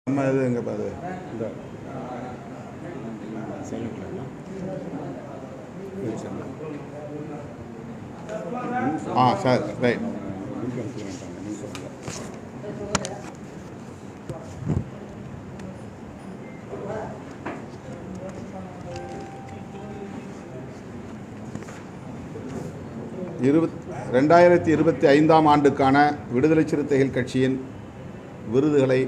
நம்ம இது எங்கே பாது இந்த சார் ரைட். ரெண்டாயிரத்தி 25ஆம் ஆண்டுக்கான விடுதலை சிறுத்தைகள் கட்சியின் விருதுகளை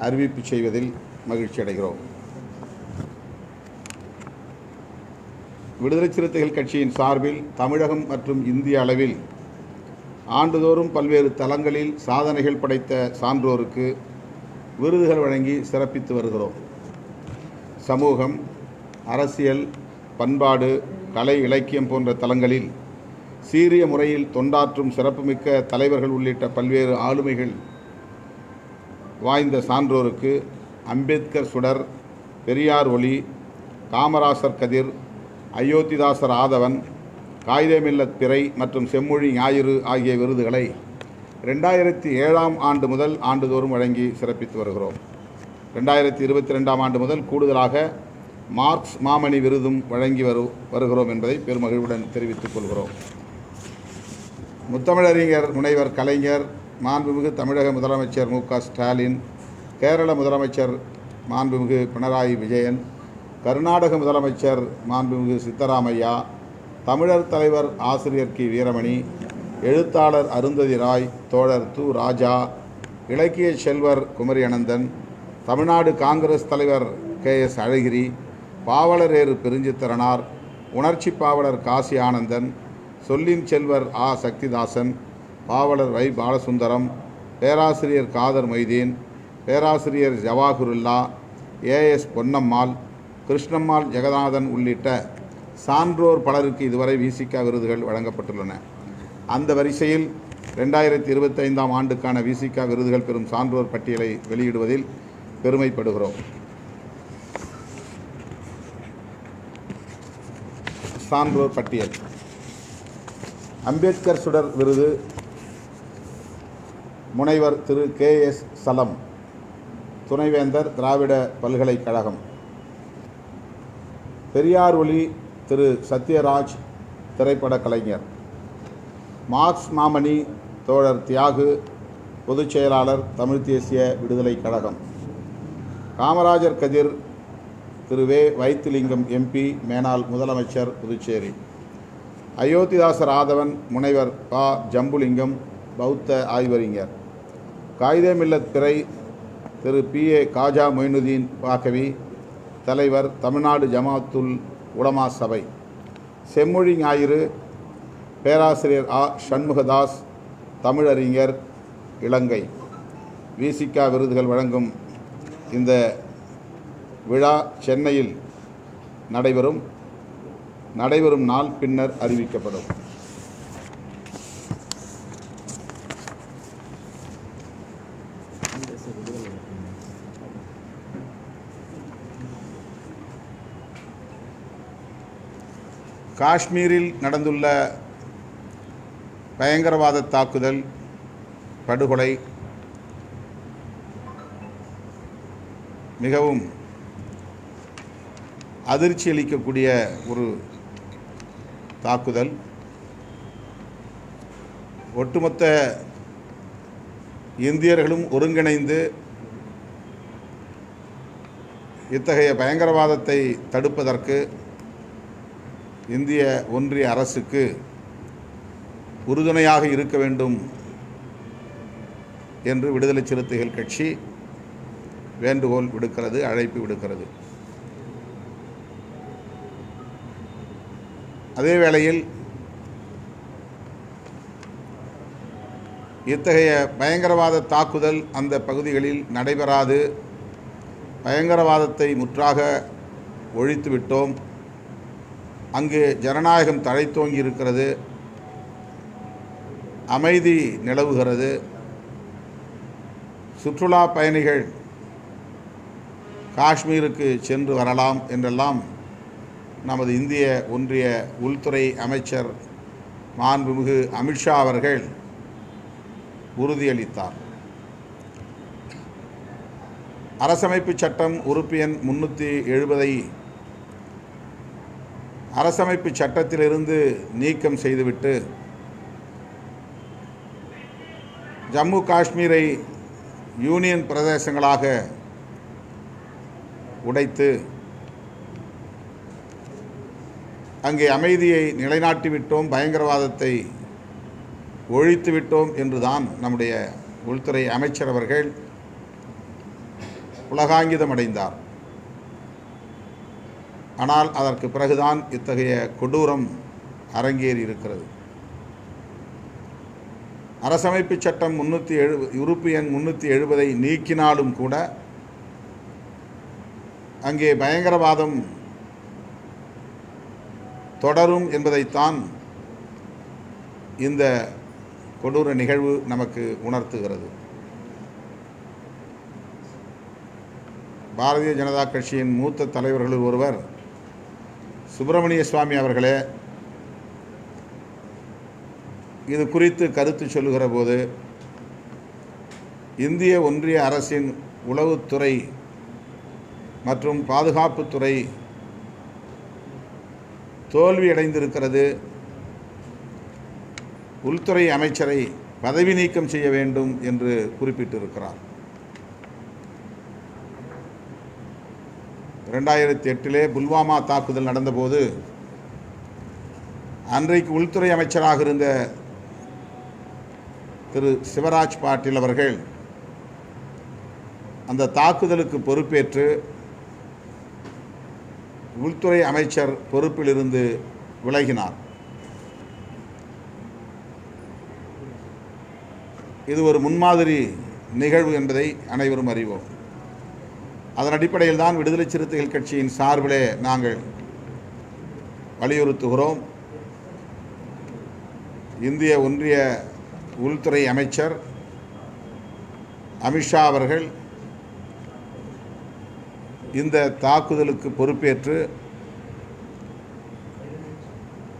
அறிவிப்பு செய்வதில் மகிழ்ச்சி அடைகிறோம். விடுதலை சிறுத்தைகள் கட்சியின் சார்பில் தமிழகம் மற்றும் இந்திய அளவில் ஆண்டுதோறும் பல்வேறு தளங்களில் சாதனைகள் படைத்த சான்றோருக்கு விருதுகள் வழங்கி சிறப்பித்து வருகிறோம். சமூகம், அரசியல், பண்பாடு, கலை, இலக்கியம் போன்ற தளங்களில் சீரிய முறையில் தொண்டாற்றும் சிறப்புமிக்க தலைவர்கள் உள்ளிட்ட பல்வேறு ஆளுமைகள் வாய்ந்த சான்றோருக்கு அம்பேத்கர் சுடர், பெரியார் ஒளி, காமராசர் கதிர், அயோத்திதாசர் ஆதவன், காயிதே-மில்லத் பிறை மற்றும் செம்மொழி ஞாயிறு ஆகிய விருதுகளை 2007ஆம் ஆண்டு முதல் ஆண்டுதோறும் வழங்கி சிறப்பித்து வருகிறோம். 2022ஆம் ஆண்டு முதல் கூடுதலாக மார்க்ஸ் மாமணி விருதும் வழங்கி வருகிறோம் என்பதை பெருமகிழ்வுடன் தெரிவித்துக் கொள்கிறோம். முத்தமிழறிஞர் முனைவர் கலைஞர், மாண்புமிகு தமிழக முதலமைச்சர் மு.க. ஸ்டாலின், கேரள முதலமைச்சர் மாண்புமிகு பினராயி விஜயன், கர்நாடக முதலமைச்சர் மாண்புமிகு சித்தராமையா, தமிழர் தலைவர் ஆசிரியர் கி. வீரமணி, எழுத்தாளர் அருந்ததி ராய், தோழர் து. ராஜா, இலக்கிய செல்வர் குமரி அனந்தன், தமிழ்நாடு காங்கிரஸ் தலைவர் கே.எஸ். அழகிரி, பாவலர் ஏறு பெருஞ்சித்திரனார், உணர்ச்சி பாவலர் காசி ஆனந்தன், சொல்லின் செல்வர் ஆ. சக்திதாசன், பாவலர் வை. பாலசுந்தரம், பேராசிரியர் காதர் மொய்தீன், பேராசிரியர் ஜவாஹருல்லா, ஏ.எஸ். பொன்னம்மாள், கிருஷ்ணம்மாள் ஜெகநாதன் உள்ளிட்ட சான்றோர் பலருக்கு இதுவரை விசிக விருதுகள் வழங்கப்பட்டுள்ளன. அந்த வரிசையில் 2025ஆம் ஆண்டுக்கான விசிக விருதுகள் பெறும் சான்றோர் பட்டியலை வெளியிடுவதில் பெருமைப்படுகிறோம். சான்றோர் பட்டியல். அம்பேத்கர் சுடர் விருது முனைவர் திரு கே.எஸ். சலம், துணைவேந்தர், திராவிட பல்கலைக்கழகம். பெரியார் ஒளி திரு சத்யராஜ், திரைப்பட கலைஞர். மார்க்ஸ் மாமணி தோழர் தியாகு, பொதுச் செயலாளர், தமிழ் தேசிய விடுதலை கழகம். காமராஜர் கதிர் திரு வே. வைத்திலிங்கம், எம்பி, மேனாள் முதலமைச்சர், புதுச்சேரி. அயோத்திதாசர் ஆதவன் முனைவர் பா. ஜம்புலிங்கம், பௌத்த ஆய்வறிஞர். காயிதே-மில்லத் பிறை திரு பி.ஏ. காஜா மொய்னுதீன் பாக்கவி, தலைவர், தமிழ்நாடு ஜமாத்துல் உலமா சபை. செம்மொழி ஞாயிறு பேராசிரியர் ஆ. சண்முகதாஸ், தமிழறிஞர், இலங்கை. விசிக விருதுகள் வழங்கும் இந்த விழா சென்னையில் நடைபெறும் நாள் பின்னர் அறிவிக்கப்படும். காஷ்மீரில் நடந்துள்ள பயங்கரவாத தாக்குதல், படுகொலை மிகவும் அதிர்ச்சி அளிக்கக்கூடிய ஒரு தாக்குதல். ஒட்டுமொத்த இந்தியர்களும் ஒருங்கிணைந்து இத்தகைய பயங்கரவாதத்தை தடுப்பதற்கு இந்திய ஒன்றிய அரசுக்கு உறுதுணையாக இருக்க வேண்டும் என்று விடுதலை சிறுத்தைகள் கட்சி வேண்டுகோள் விடுக்கிறது, அழைப்பு விடுக்கிறது. அதே வேளையில் இத்தகைய பயங்கரவாத தாக்குதல் அந்த பகுதிகளில் நடைபெறாது, பயங்கரவாதத்தை முற்றாக ஒழித்துவிட்டோம், அங்கு ஜனநாயகம் தழைத்தோங்கி இருக்கிறது, அமைதி நிலவுகிறது, சுற்றுலா பயணிகள் காஷ்மீருக்கு சென்று வரலாம் என்றெல்லாம் நமது இந்திய ஒன்றிய உள்துறை அமைச்சர் மாண்புமிகு அமித்ஷா அவர்கள் உறுதியளித்தார். அரசமைப்பு சட்டம் உறுப்பு எண் 370ஐ அரசமைப்பு சட்டத்திலிருந்து நீக்கம் செய்துவிட்டு ஜம்மு காஷ்மீரை யூனியன் பிரதேசங்களாக உடைத்து அங்கே அமைதியை நிலைநாட்டிவிட்டோம், பயங்கரவாதத்தை ஒழித்துவிட்டோம் என்றுதான் நம்முடைய உள்துறை அமைச்சர் அவர்கள் உலகாங்கிதம் அடைந்தார். ஆனால் அதற்கு பிறகுதான் இத்தகைய கொடூரம் அரங்கேறி இருக்கிறது. அரசமைப்பு சட்டம் உறுப்பு எண் 370ஐ நீக்கினாலும் கூட அங்கே பயங்கரவாதம் தொடரும் என்பதைத்தான் இந்த கொடூர நிகழ்வு நமக்கு உணர்த்துகிறது. பாரதிய ஜனதா கட்சியின் மூத்த தலைவர்களில் ஒருவர் சுப்பிரமணிய சுவாமி அவர்களே இது குறித்து கருத்து சொல்லுகிற போது, இந்திய ஒன்றிய அரசின் உளவுத்துறை மற்றும் பாதுகாப்புத்துறை தோல்வியடைந்திருக்கிறது, உள்துறை அமைச்சரை பதவி நீக்கம் செய்ய வேண்டும் என்று குறிப்பிட்டிருக்கிறார். 2008 புல்வாமா தாக்குதல் நடந்தபோது அன்றைக்கு உள்துறை அமைச்சராக இருந்த திரு சிவராஜ் பாட்டீல் அவர்கள் அந்த தாக்குதலுக்கு பொறுப்பேற்று உள்துறை அமைச்சர் பொறுப்பிலிருந்து விலகினார். இது ஒரு முன்மாதிரி நிகழ்வு என்பதை அனைவரும் அறிவோம். அதன் அடிப்படையில் தான் விடுதலை சிறுத்தைகள் கட்சியின் சார்பிலே நாங்கள் வலியுறுத்துகிறோம். இந்திய ஒன்றிய உள்துறை அமைச்சர் அமித்ஷா அவர்கள் இந்த தாக்குதலுக்கு பொறுப்பேற்று,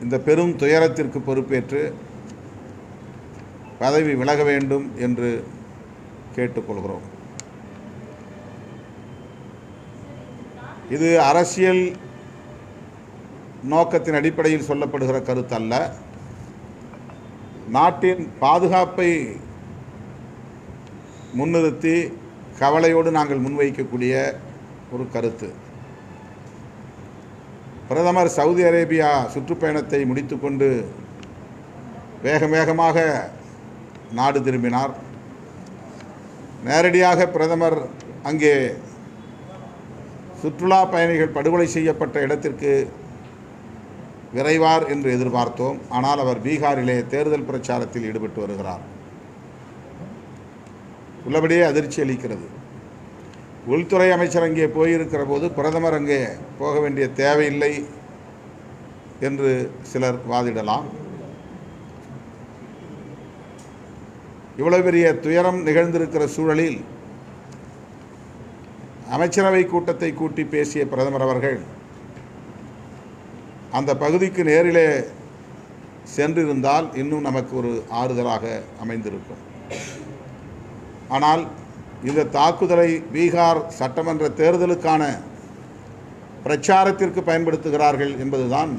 இந்த பெரும் துயரத்திற்கு பொறுப்பேற்று பதவி விலக வேண்டும் என்று கேட்டுக்கொள்கிறோம். இது அரசியல் நோக்கத்தின் அடிப்படையில் சொல்லப்படுகிற கருத்து அல்ல. நாட்டின் பாதுகாப்பை முன்னிறுத்தி கவலையோடு நாங்கள் முன்வைக்கக்கூடிய ஒரு கருத்து. பிரதமர் சவுதி அரேபியா சுற்றுப்பயணத்தை முடித்துக்கொண்டு வேகமாக நாடு திரும்பினார். நேரடியாக பிரதமர் அங்கே சுற்றுலா பயணிகள் படுகொலை செய்யப்பட்ட இடத்திற்கு விரைவார் என்று எதிர்பார்த்தோம். ஆனால் அவர் பீகாரிலே தேர்தல் பிரச்சாரத்தில் ஈடுபட்டு வருகிறார். உள்ளபடியே அதிர்ச்சி அளிக்கிறது. உள்துறை அமைச்சர் அங்கே போயிருக்கிற போது பிரதமர் அங்கே போக வேண்டிய தேவையில்லை என்று சிலர் வாதிடலாம். இவ்வளவு பெரிய துயரம் நிகழ்ந்திருக்கிற சூழலில் அமைச்சரவை கூட்டத்தை கூட்டி பேசிய பிரதமர் அவர்கள் அந்த பகுதிக்கு நேரிலே சென்றிருந்தால் இன்னும் நமக்கு ஒரு ஆறுதலாக அமைந்திருக்கும். ஆனால் இந்த தாக்குதலை பீகார் சட்டமன்ற தேர்தலுக்கான பிரச்சாரத்திற்கு பயன்படுத்துகிறார்கள் என்பதுதான்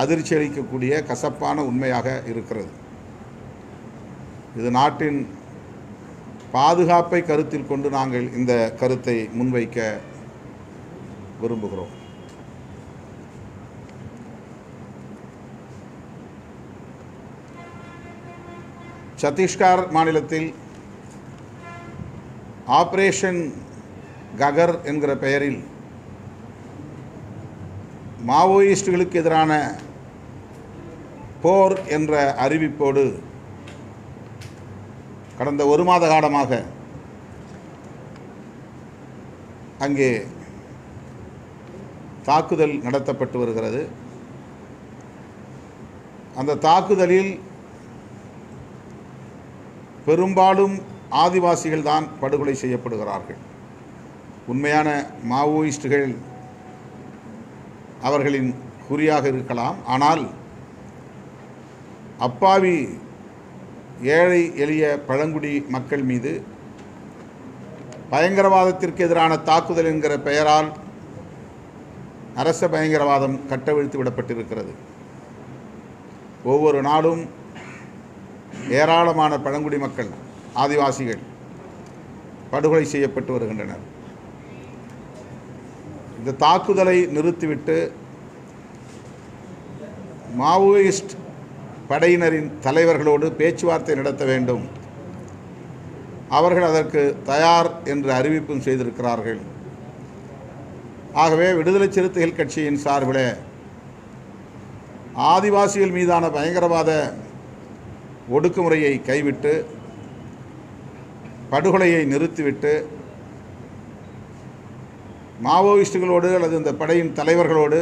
அதிர்ச்சி அளிக்கக்கூடிய கசப்பான உண்மையாக இருக்கிறது. இது நாட்டின் பாதுகாப்பை கருத்தில் கொண்டு நாங்கள் இந்த கருத்தை முன்வைக்க விரும்புகிறோம். சத்தீஸ்கர் மாநிலத்தில் ஆபரேஷன் ககர் என்கிற பெயரில் மாவோயிஸ்டுகளுக்கு எதிரான போர் என்ற அறிவிப்போடு கடந்த ஒரு மாத காலமாக அங்கே தாக்குதல் நடத்தப்பட்டு வருகிறது. அந்த தாக்குதலில் பெரும்பாலும் ஆதிவாசிகள் தான் படுகொலை செய்யப்படுகிறார்கள். உண்மையான மாவோயிஸ்டுகள் அவர்களின் குறியாக இருக்கலாம். ஆனால் அப்பாவி ஏழை எளிய பழங்குடி மக்கள் மீது பயங்கரவாதத்திற்கு எதிரான தாக்குதல் என்கிற பெயரால் அரச பயங்கரவாதம் கட்டவிழ்த்து விடப்பட்டிருக்கிறது. ஒவ்வொரு நாளும் ஏராளமான பழங்குடி மக்கள், ஆதிவாசிகள் படுகொலை செய்யப்பட்டு வருகின்றனர். இந்த தாக்குதலை நிறுத்திவிட்டு மாவோயிஸ்ட் படையினரின் தலைவர்களோடு பேச்சுவார்த்தை நடத்த வேண்டும். அவர்கள் அதற்கு தயார் என்று அறிவிப்பும் செய்திருக்கிறார்கள். ஆகவே விடுதலை சிறுத்தைகள் கட்சியின் சார்பில் ஆதிவாசிகள் மீதான பயங்கரவாத ஒடுக்குமுறையை கைவிட்டு படுகொலையை நிறுத்திவிட்டு மாவோயிஸ்டுகளோடு அல்லது இந்த படையின் தலைவர்களோடு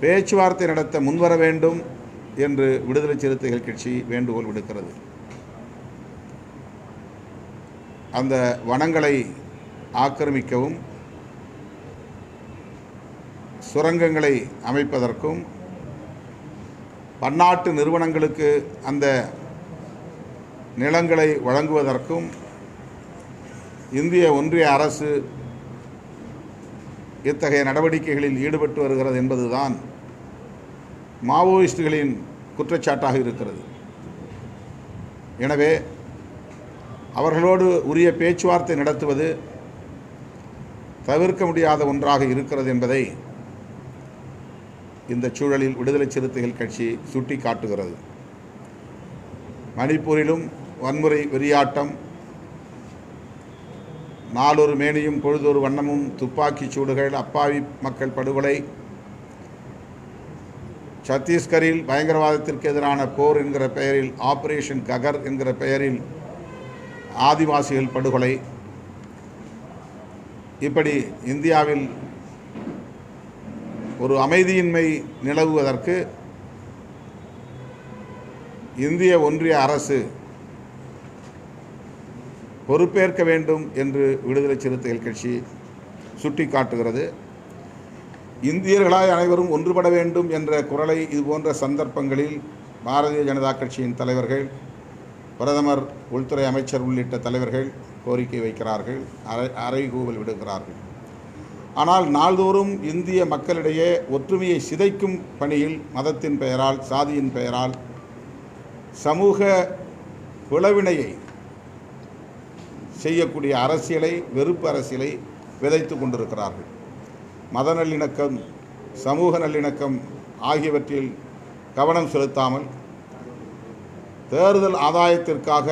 பேச்சுவார்த்தை நடத்த முன்வர வேண்டும் என்று விடுதலை சிறுத்தைகள் கட்சி வேண்டுகோள் விடுக்கிறது. அந்த வனங்களை ஆக்கிரமிக்கவும் சுரங்கங்களை அமைப்பதற்கும் பன்னாட்டு நிறுவனங்களுக்கு அந்த நிலங்களை வழங்குவதற்கும் இந்திய ஒன்றிய அரசு இத்தகைய நடவடிக்கைகளில் ஈடுபட்டு வருகிறது என்பதுதான் மாவோயிஸ்டுகளின் குற்றச்சாட்டாக இருக்கிறது. எனவே அவர்களோடு உரிய பேச்சுவார்த்தை நடத்துவது தவிர்க்க முடியாத ஒன்றாக இருக்கிறது என்பதை இந்த சூழலில் விடுதலை சிறுத்தைகள் கட்சி சுட்டி காட்டுகிறது. மணிப்பூரிலும் வன்முறை வெறியாட்டம், நாளொரு மேனியும் பொழுதொரு வண்ணமும், துப்பாக்கிச் சூடுகள், அப்பாவி மக்கள் படுகொலை, சத்தீஸ்கரில் பயங்கரவாதத்திற்கு எதிரான போர் என்கிற பெயரில் ஆபரேஷன் ககர் என்கிற பெயரில் ஆதிவாசிகள் படுகொலை, இப்படி இந்தியாவில் ஒரு அமைதியின்மை நிலவுவதற்கு இந்திய ஒன்றிய அரசு பொறுப்பேற்க வேண்டும் என்று விடுதலை சிறுத்தைகள் கட்சி சுட்டி காட்டுகிறது. இந்தியர்களாய் அனைவரும் ஒன்றுபட வேண்டும் என்ற குரலை இதுபோன்ற சந்தர்ப்பங்களில் பாரதிய ஜனதா கட்சியின் தலைவர்கள், பிரதமர், உள்துறை அமைச்சர் உள்ளிட்ட தலைவர்கள் கோரிக்கை வைக்கிறார்கள், அறைகூவல் விடுகிறார்கள். ஆனால் நாள்தோறும் இந்திய மக்களிடையே ஒற்றுமையை சிதைக்கும் பணியில் மதத்தின் பெயரால், சாதியின் பெயரால் சமூக பிளவினையை செய்யக்கூடிய அரசியலை, வெறுப்பு அரசியலை விதைத்து கொண்டிருக்கிறார்கள். மத நல்லிணக்கம், சமூக நல்லிணக்கம் ஆகியவற்றில் கவனம் செலுத்தாமல் தேர்தல் ஆதாயத்திற்காக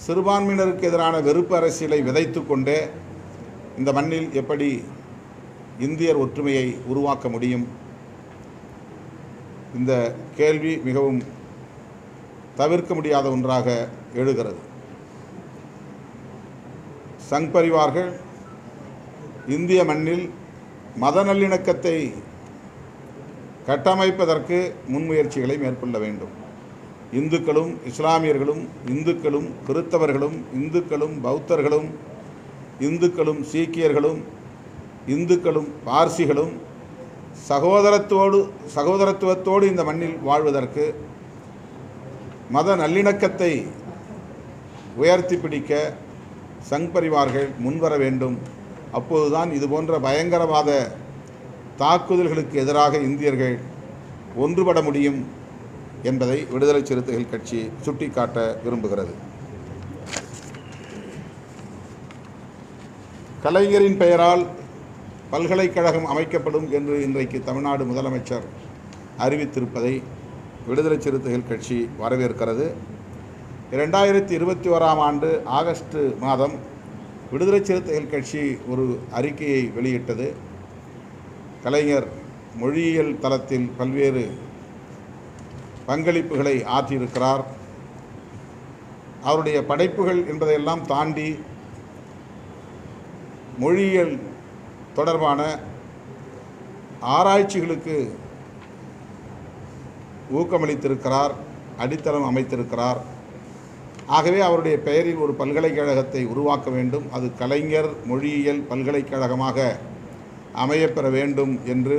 சிறுபான்மையினருக்கு எதிரான வெறுப்பு அரசியலை விதைத்து கொண்டே இந்த மண்ணில் எப்படி இந்தியர் ஒற்றுமையை உருவாக்க முடியும்? இந்த கேள்வி மிகவும் தவிர்க்க முடியாத ஒன்றாக எழுகிறது. சங் பரிவார்கள் இந்திய மண்ணில் மத நல்லிணக்கத்தை கட்டமைப்பதற்கு முன்முயற்சிகளை மேற்கொள்ள வேண்டும். இந்துக்களும் இஸ்லாமியர்களும், இந்துக்களும் கிறித்தவர்களும், இந்துக்களும் பௌத்தர்களும், இந்துக்களும் சீக்கியர்களும், இந்துக்களும் பார்சிகளும் சகோதரத்துவத்தோடு இந்த மண்ணில் வாழ்வதற்கு மத நல்லிணக்கத்தை உயர்த்தி பிடிக்க சங் பரிவார்கள் முன்வர வேண்டும். அப்போதுதான் இதுபோன்ற பயங்கரவாத தாக்குதல்களுக்கு எதிராக இந்தியர்கள் ஒன்றுபட முடியும் என்பதை விடுதலை சிறுத்தைகள் கட்சி சுட்டிக்காட்ட விரும்புகிறது. கலைஞரின் பெயரால் பல்கலைக்கழகம் அமைக்கப்படும் என்று இன்றைக்கு தமிழ்நாடு முதலமைச்சர் அறிவித்திருப்பதை விடுதலை சிறுத்தைகள் கட்சி வரவேற்கிறது. 2021ஆம் ஆண்டு ஆகஸ்ட் மாதம் விடுதலை சிறுத்தைகள் கட்சி ஒரு அறிக்கையை வெளியிட்டது. கலைஞர் மொழியியல் தளத்தில் பல்வேறு பங்களிப்புகளை ஆற்றியிருக்கிறார். அவருடைய படைப்புகள் என்பதையெல்லாம் தாண்டி மொழியியல் தொடர்பான ஆராய்ச்சிகளுக்கு ஊக்கமளித்திருக்கிறார், அடித்தளம் அமைத்திருக்கிறார். ஆகவே அவருடைய பெயரில் ஒரு பல்கலைக்கழகத்தை உருவாக்க வேண்டும், அது கலைஞர் மொழியியல் பல்கலைக்கழகமாக அமையப்பெற வேண்டும் என்று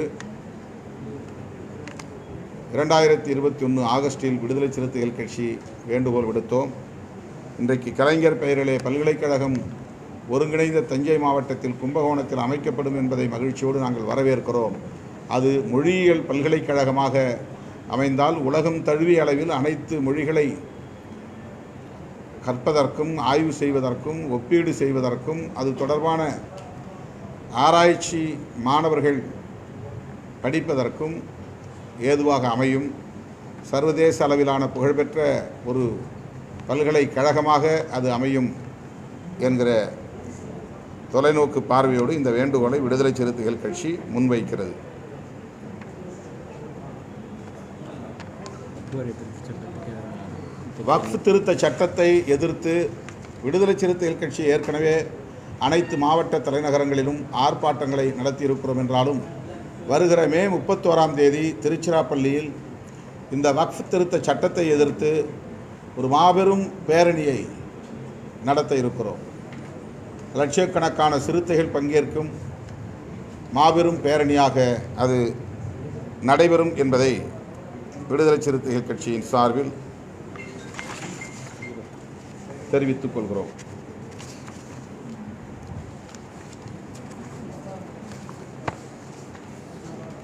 2021 ஆகஸ்டில் விடுதலை சிறுத்தைகள் கட்சி வேண்டுகோள் விடுத்தோம். இன்றைக்கு கலைஞர் பெயரிலே பல்கலைக்கழகம் ஒருங்கிணைந்த தஞ்சை மாவட்டத்தில் கும்பகோணத்தில் அமைக்கப்படும் என்பதை மகிழ்ச்சியோடு நாங்கள் வரவேற்கிறோம். அது மொழியியல் பல்கலைக்கழகமாக அமைந்தால் உலகம் தழுவிய அளவில் அனைத்து மொழிகளை கற்பதற்கும் ஆய்வு செய்வதற்கும் ஒப்பீடு செய்வதற்கும் அது தொடர்பான ஆராய்ச்சி மாணவர்கள் படிப்பதற்கும் ஏதுவாக அமையும். சர்வதேச அளவிலான புகழ்பெற்ற ஒரு பல்கலைக்கழகமாக அது அமையும் என்கிற தொலைநோக்கு பார்வையோடு இந்த வேண்டுகோளை விடுதலை சிறுத்தைகள் கட்சி முன்வைக்கிறது. வக்ஃப் திருத்த சட்டத்தை எதிர்த்து விடுதலை சிறுத்தைகள் கட்சி ஏற்கனவே அனைத்து மாவட்ட தலைநகரங்களிலும் ஆர்ப்பாட்டங்களை நடத்தியிருக்கிறோம் என்றாலும் வருகிற மே 31ஆம் தேதி திருச்சிராப்பள்ளியில் இந்த வக்ஃப் திருத்த சட்டத்தை எதிர்த்து ஒரு மாபெரும் பேரணியை நடத்த இருக்கிறோம். லட்சக்கணக்கான சிறுத்தைகள் பங்கேற்கும் மாபெரும் பேரணியாக அது நடைபெறும் என்பதை விடுதலை சிறுத்தைகள் கட்சியின் சார்பில் தெரிவித்துக் கொள்கிறோம்.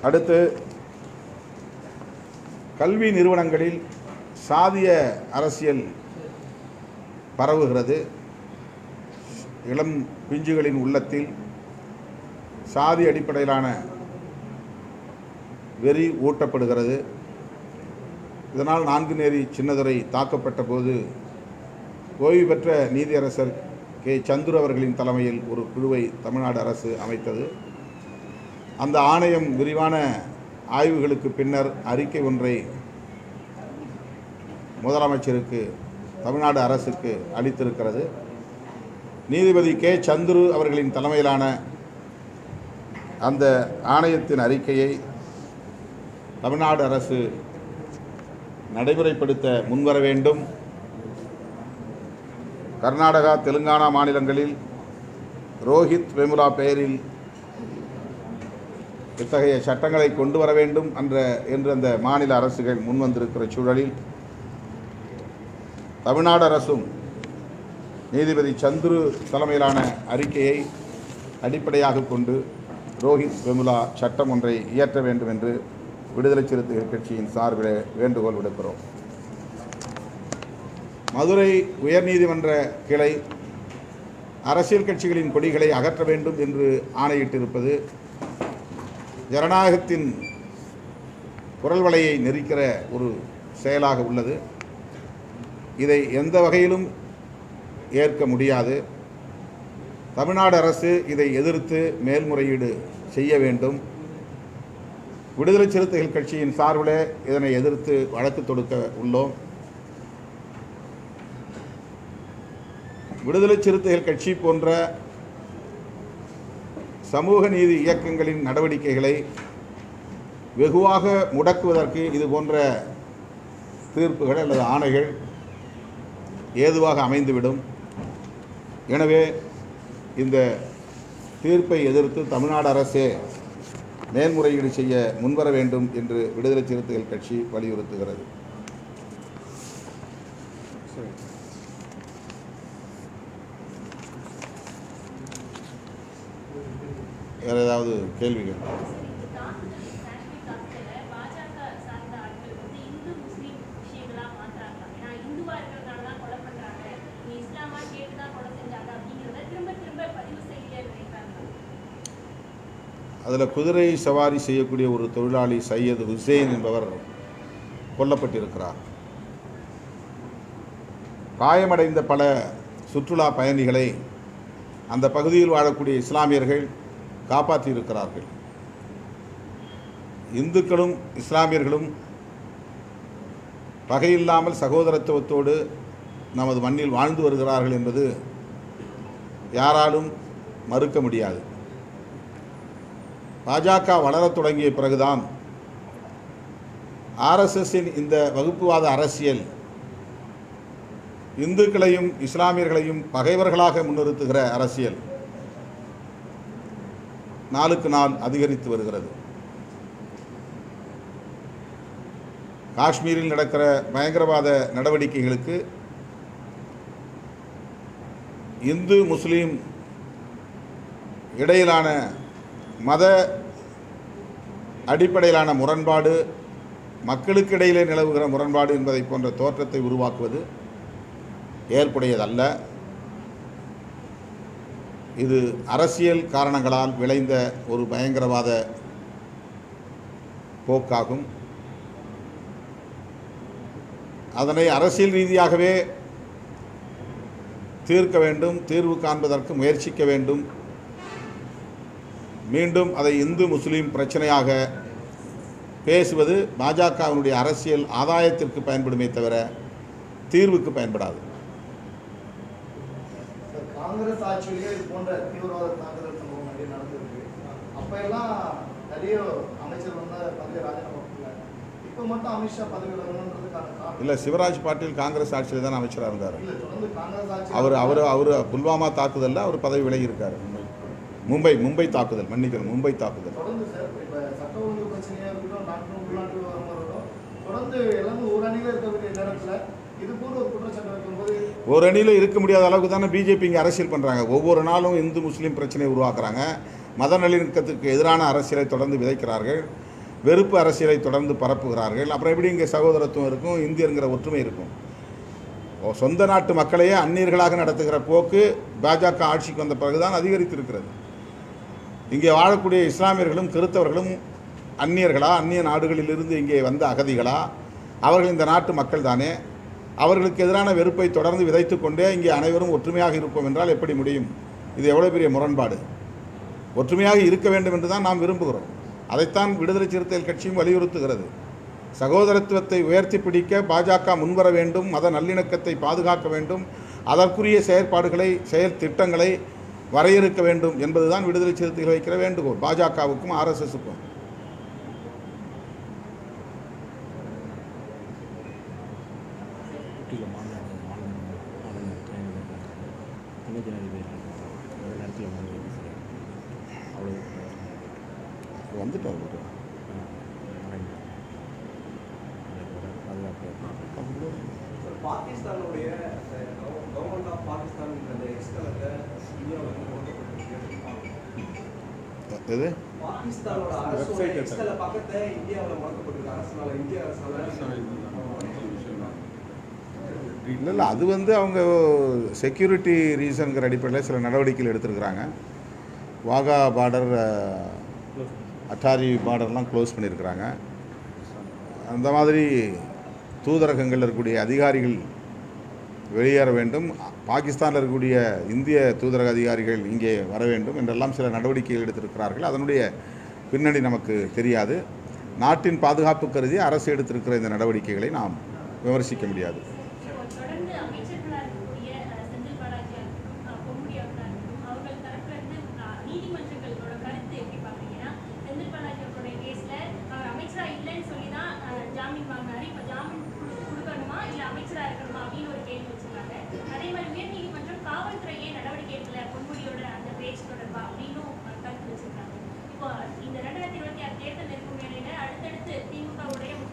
அடுத்து, கல்வி நிறுவனங்களில் சாதிய அரசியல் பரவுகிறது. இளம் பிஞ்சுகளின் உள்ளத்தில் சாதி அடிப்படையிலான வெறி ஊட்டப்படுகிறது. இதனால் நான்குநேரி சின்னதுரை தாக்கப்பட்ட போது ஓய்வு பெற்ற நீதியரசர் கே. சந்துரு அவர்களின் தலைமையில் ஒரு குழுவை தமிழ்நாடு அரசு அமைத்தது. அந்த ஆணையம் விரிவான ஆய்வுகளுக்கு பின்னர் அறிக்கை ஒன்றை முதலமைச்சருக்கு தமிழ்நாடு அரசுக்கு அளித்திருக்கிறது. நீதிபதி கே. சந்துரு அவர்களின் தலைமையிலான அந்த ஆணையத்தின் அறிக்கையை தமிழ்நாடு அரசு நடைமுறைப்படுத்த முன்வர வேண்டும். கர்நாடகா, தெலுங்கானா மாநிலங்களில் ரோஹித் வெமுலா பெயரில் இத்தகைய சட்டங்களை கொண்டு வர வேண்டும் என்று அந்த மாநில அரசுகள் முன்வந்திருக்கிற சூழலில் தமிழ்நாடு அரசும் நீதிபதி சந்துரு தலைமையிலான அறிக்கையை அடிப்படையாக கொண்டு ரோஹித் வெமுலா சட்டம் ஒன்றை இயற்ற வேண்டும் என்று விடுதலை சிறுத்தைகள் கட்சியின் சார்பில் வேண்டுகோள் விடுக்கிறோம். மதுரை உயர்நீதிமன்ற கிளை அரசியல் கட்சிகளின் கொடிகளை அகற்ற வேண்டும் என்று ஆணையிட்டிருப்பது ஜனநாயகத்தின் குரல் வலையை நெரிக்கிற ஒரு செயலாக உள்ளது. இதை எந்த வகையிலும் ஏற்க முடியாது. தமிழ்நாடு அரசு இதை எதிர்த்து மேல்முறையீடு செய்ய வேண்டும். விடுதலை சிறுத்தைகள் கட்சியின் சார்பில் இதனை எதிர்த்து வழக்கு தொடுக்க உள்ளோம். விடுதலை சிறுத்தைகள் கட்சி போன்ற சமூக நீதி இயக்கங்களின் நடவடிக்கைகளை வெகுவாக முடக்குவதற்கு இது போன்ற தீர்ப்புகள் அல்லது ஆணைகள் ஏதுவாக அமைந்துவிடும். எனவே இந்த தீர்ப்பை எதிர்த்து தமிழ்நாடு அரசே மேல்முறையீடு செய்ய முன்வர வேண்டும் என்று விடுதலை சிறுத்தைகள் கட்சி வலியுறுத்துகிறது. வேறு ஏதாவது கேள்விகள்? அதில் குதிரை சவாரி செய்யக்கூடிய ஒரு தொழிலாளி சையது ஹுசேன் என்பவர் கொல்லப்பட்டிருக்கிறார். காயமடைந்த பல சுற்றுலா பயணிகளை அந்த பகுதியில் வாழக்கூடிய இஸ்லாமியர்கள் காப்பாற்றியிருக்கிறார்கள். இந்துக்களும் இஸ்லாமியர்களும் பகையில்லாமல் சகோதரத்துவத்தோடு நமது மண்ணில் வாழ்ந்து வருகிறார்கள் என்பது யாராலும் மறுக்க முடியாது. பாஜக வளரத் தொடங்கிய பிறகுதான் ஆர்எஸ்எஸ்ஸின் இந்த வகுப்புவாத அரசியல் இந்துக்களையும் இஸ்லாமியர்களையும் பகைவர்களாக முன்னிறுத்துகிற அரசியல் நாளுக்கு நாள் அதிகரித்து வருகிறது. காஷ்மீரில் நடக்கிற பயங்கரவாத நடவடிக்கைகளுக்கு இந்து முஸ்லீம் இடையிலான மத அடிப்படையிலான முரண்பாடு, மக்களுக்கு இடையிலே நிலவுகிற முரண்பாடு என்பதை போன்ற தோற்றத்தை உருவாக்குவது ஏற்புடையதல்ல. இது அரசியல் காரணங்களால் விளைந்த ஒரு பயங்கரவாத போக்காகும். அதனை அரசியல் ரீதியாகவே தீர்க்க வேண்டும், தீர்வு காண்பதற்கு முயற்சிக்க வேண்டும். மீண்டும் அதை இந்து முஸ்லீம் பிரச்சனையாக பேசுவது பாஜகவினுடைய அரசியல் ஆதாயத்திற்கு பயன்படுமே தவிர தீர்வுக்கு பயன்படாது. காங்கிரஸ் ஆட்சியிலேயே இது போன்ற தீவிரவாத தாக்குதல் சம்பவம் நிறைய நடந்திருக்கு. அப்ப எல்லாம் நிறைய அமைச்சர் வந்து பதவி ராஜினாமா பண்ணாங்க. இப்போ மட்டும் அமித்ஷா பதவி வரணுன்றதுக்கான காரணம் இல்லை, சிவராஜ் பாட்டீல் காங்கிரஸ் ஆட்சியில் தான் அமைச்சராக இருந்தார். இல்லை, தொடர்ந்து காங்கிரஸ் ஆட்சி அவர் புல்வாமா தாக்குதலில் அவர் பதவி விலகி இருக்கார். மும்பை தாக்குதல், மன்னிக்கணும், மும்பை தாக்குதல் தொடர்ந்து சார் இப்போ சட்ட ஒழுங்கு பிரச்சனையாக இருக்கட்டும், நாட்டு உள்நாட்டு விவகாரமாக இருக்கட்டும், தொடர்ந்து எல்லாமே ஒரு அணியில் இருக்கக்கூடிய நேரத்தில் இது போன்ற ஒரு குற்றச்சாட்டு வைக்கும்போது ஒரு அணியில் இருக்க முடியாத அளவுக்கு தானே பிஜேபி இங்கே அரசியல் பண்ணுறாங்க. ஒவ்வொரு நாளும் இந்து முஸ்லீம் பிரச்சனையை உருவாக்குறாங்க. மத நல்லிணக்கத்துக்கு எதிரான அரசியலை தொடர்ந்து விதைக்கிறார்கள், வெறுப்பு அரசியலை தொடர்ந்து பரப்புகிறார்கள். அப்புறம் எப்படி இங்கே சகோதரத்துவம் இருக்கும், இந்தியங்கிற ஒற்றுமை இருக்கும்? சொந்த நாட்டு மக்களையே அந்நியர்களாக நடத்துகிற போக்கு பாஜக ஆட்சிக்கு வந்த பிறகுதான் அதிகரித்திருக்கிறது. இங்கே வாழக்கூடிய இஸ்லாமியர்களும் கிறித்தவர்களும் அந்நியர்களா, அந்நிய நாடுகளிலிருந்து இங்கே வந்த அகதிகளா? அவர்கள் இந்த நாட்டு மக்கள் தானே. அவர்களுக்கு எதிரான வெறுப்பை தொடர்ந்து விதைத்து கொண்டே இங்கே அனைவரும் ஒற்றுமையாக இருப்போம் என்றால் எப்படி முடியும்? இது எவ்வளோ பெரிய முரண்பாடு! ஒற்றுமையாக இருக்க வேண்டும் என்று தான் நாம் விரும்புகிறோம். அதைத்தான் விடுதலை சிறுத்தைகள் கட்சியும் வலியுறுத்துகிறது. சகோதரத்துவத்தை உயர்த்தி பிடிக்க பாஜக முன்வர வேண்டும், மத நல்லிணக்கத்தை பாதுகாக்க வேண்டும், அதற்குரிய செயற்பாடுகளை, செயல் திட்டங்களை வரையறுக்க வேண்டும் என்பதுதான் விடுதலை சிறுத்தைகள் வைக்கிற வேண்டுகோள் பாஜகவுக்கும் ஆர்எஸ்எஸ்க்கும். வந்துட்டார் பாகிஸ்தானுடைய கவர்மெண்ட் ஆஃப் பாகிஸ்தான் எக்ஸ்கலத்தை எது? பாகிஸ்தானோட அரசோட எக்ஸ்கல பக்கத்தை இந்தியாவில் முடக்கப்பட்டிருக்கு. அரசால இந்திய அரசால இல்லை, அது அவங்க செக்யூரிட்டி ரீசனுங்கிற அடிப்படையில் சில நடவடிக்கைகள் எடுத்திருக்கிறாங்க. வாகா பார்டர், அட்டாரி பார்டர்லாம் க்ளோஸ் பண்ணியிருக்கிறாங்க. அந்த மாதிரி தூதரகங்களில் இருக்கக்கூடிய அதிகாரிகள் வெளியேற வேண்டும், பாகிஸ்தானில் இருக்கக்கூடிய இந்திய தூதரக அதிகாரிகள் இங்கே வர வேண்டும் என்றெல்லாம் சில நடவடிக்கைகள் எடுத்திருக்கிறார்கள். அதனுடைய பின்னணி நமக்கு தெரியாது. நாட்டின் பாதுகாப்பு கருதி அரசு எடுத்திருக்கிற இந்த நடவடிக்கைகளை நாம் விமர்சிக்க முடியாது.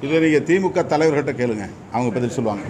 இதை நீங்கள் திமுக தலைவர்கிட்ட கேளுங்க, அவங்க பதில் சொல்லுவாங்க.